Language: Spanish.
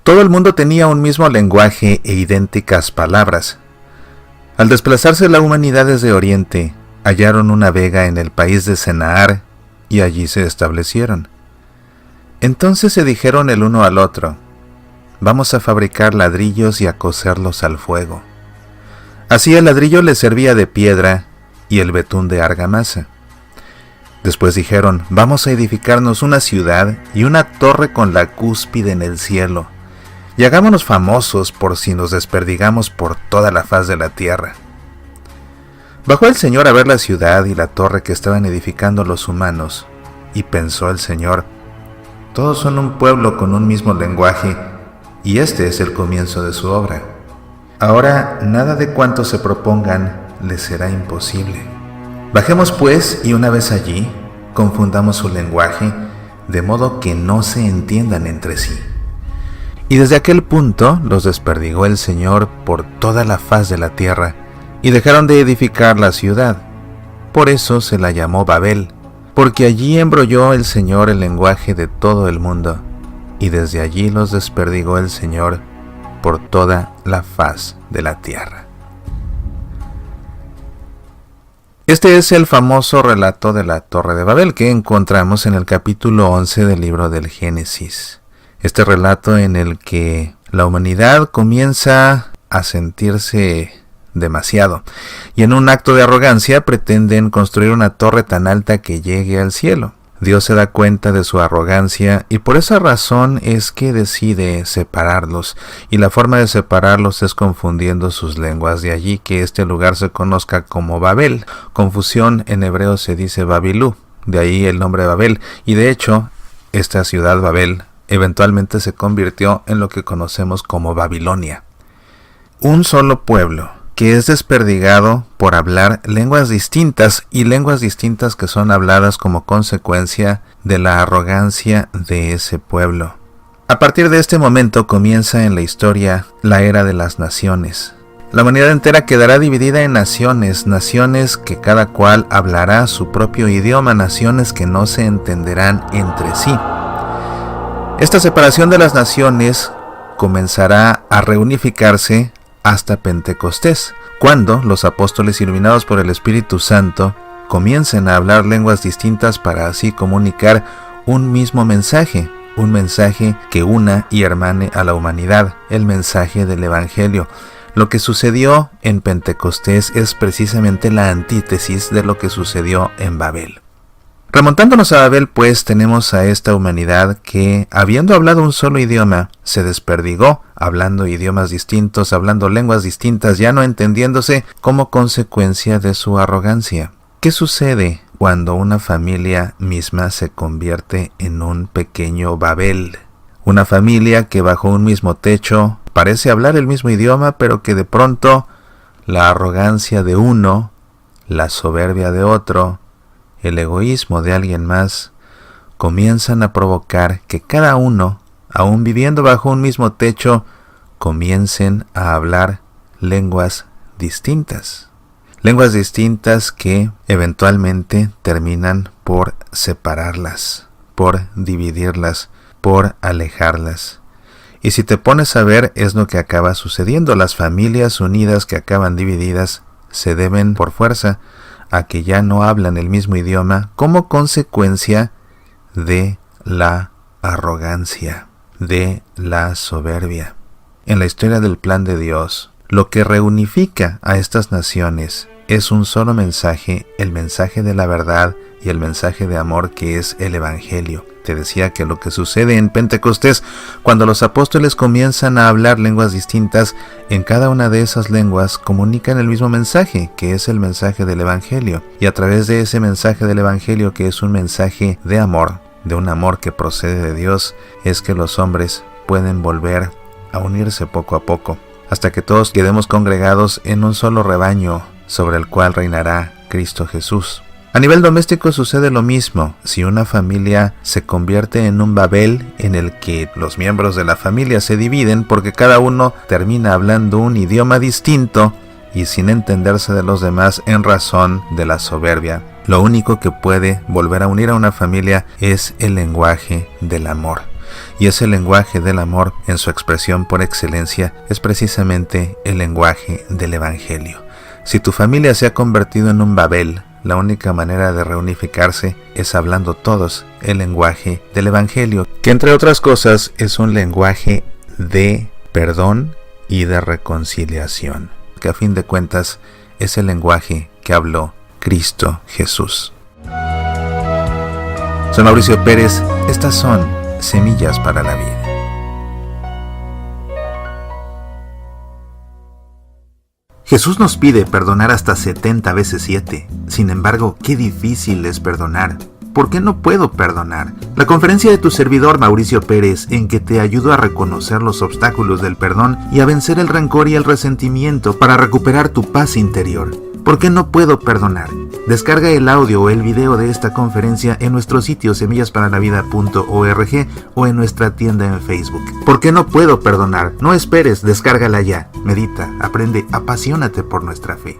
Todo el mundo tenía un mismo lenguaje e idénticas palabras. Al desplazarse la humanidad desde Oriente, hallaron una vega en el país de Senaar y allí se establecieron. Entonces se dijeron el uno al otro: vamos a fabricar ladrillos y a cocerlos al fuego. Así el ladrillo les servía de piedra y el betún de argamasa. Después dijeron: vamos a edificarnos una ciudad y una torre con la cúspide en el cielo, y hagámonos famosos por si nos desperdigamos por toda la faz de la tierra. Bajó el Señor a ver la ciudad y la torre que estaban edificando los humanos, y pensó el Señor: todos son un pueblo con un mismo lenguaje, y este es el comienzo de su obra. Ahora nada de cuanto se propongan les será imposible. Bajemos pues, y una vez allí, confundamos su lenguaje, de modo que no se entiendan entre sí. Y desde aquel punto los desperdigó el Señor por toda la faz de la tierra, y dejaron de edificar la ciudad. Por eso se la llamó Babel, porque allí embrolló el Señor el lenguaje de todo el mundo, y desde allí los desperdigó el Señor por toda la faz de la tierra. Este es el famoso relato de la Torre de Babel que encontramos en el capítulo 11 del libro del Génesis. Este relato en el que la humanidad comienza a sentirse demasiado, y en un acto de arrogancia pretenden construir una torre tan alta que llegue al cielo. Dios se da cuenta de su arrogancia y por esa razón es que decide separarlos, y la forma de separarlos es confundiendo sus lenguas. De allí que este lugar se conozca como Babel. Confusión en hebreo se dice Babilú, de ahí el nombre Babel, y de hecho esta ciudad Babel eventualmente se convirtió en lo que conocemos como Babilonia. Un solo pueblo que es desperdigado por hablar lenguas distintas, y lenguas distintas que son habladas como consecuencia de la arrogancia de ese pueblo. A partir de este momento comienza en la historia la era de las naciones. La humanidad entera quedará dividida en naciones, naciones que cada cual hablará su propio idioma, naciones que no se entenderán entre sí. Esta separación de las naciones comenzará a reunificarse hasta Pentecostés, cuando los apóstoles iluminados por el Espíritu Santo comiencen a hablar lenguas distintas para así comunicar un mismo mensaje, un mensaje que una y hermane a la humanidad, el mensaje del Evangelio. Lo que sucedió en Pentecostés es precisamente la antítesis de lo que sucedió en Babel. Remontándonos a Babel, pues, tenemos a esta humanidad que, habiendo hablado un solo idioma, se desperdigó, hablando idiomas distintos, hablando lenguas distintas, ya no entendiéndose, como consecuencia de su arrogancia. ¿Qué sucede cuando una familia misma se convierte en un pequeño Babel? Una familia que bajo un mismo techo parece hablar el mismo idioma, pero que de pronto la arrogancia de uno, la soberbia de otro, el egoísmo de alguien más, comienzan a provocar que cada uno, aun viviendo bajo un mismo techo, comiencen a hablar lenguas distintas. Lenguas distintas que eventualmente terminan por separarlas, por dividirlas, por alejarlas. Y si te pones a ver, es lo que acaba sucediendo. Las familias unidas que acaban divididas se deben por fuerza a que ya no hablan el mismo idioma, como consecuencia de la arrogancia, de la soberbia. En la historia del plan de Dios, lo que reunifica a estas naciones es un solo mensaje, el mensaje de la verdad y el mensaje de amor que es el Evangelio. Te decía que lo que sucede en Pentecostés, cuando los apóstoles comienzan a hablar lenguas distintas, en cada una de esas lenguas comunican el mismo mensaje, que es el mensaje del Evangelio. Y a través de ese mensaje del Evangelio, que es un mensaje de amor, de un amor que procede de Dios, es que los hombres pueden volver a unirse poco a poco, hasta que todos quedemos congregados en un solo rebaño sobre el cual reinará Cristo Jesús. A nivel doméstico sucede lo mismo. Si una familia se convierte en un Babel en el que los miembros de la familia se dividen porque cada uno termina hablando un idioma distinto y sin entenderse de los demás en razón de la soberbia, lo único que puede volver a unir a una familia es el lenguaje del amor. y ese lenguaje del amor en su expresión por excelencia es precisamente el lenguaje del Evangelio. Si tu familia se ha convertido en un Babel, la única manera de reunificarse es hablando todos el lenguaje del Evangelio, que entre otras cosas es un lenguaje de perdón y de reconciliación, que a fin de cuentas es el lenguaje que habló Cristo Jesús. Soy Mauricio Pérez, estas son Semillas para la Vida. Jesús nos pide perdonar hasta 70 veces 7. Sin embargo, qué difícil es perdonar. ¿Por qué no puedo perdonar? La conferencia de tu servidor Mauricio Pérez, en que te ayudo a reconocer los obstáculos del perdón y a vencer el rencor y el resentimiento para recuperar tu paz interior. ¿Por qué no puedo perdonar? Descarga el audio o el video de esta conferencia en nuestro sitio semillasparalavida.org o en nuestra tienda en Facebook. ¿Por qué no puedo perdonar? No esperes, descárgala ya. Medita, aprende, apasionate por nuestra fe.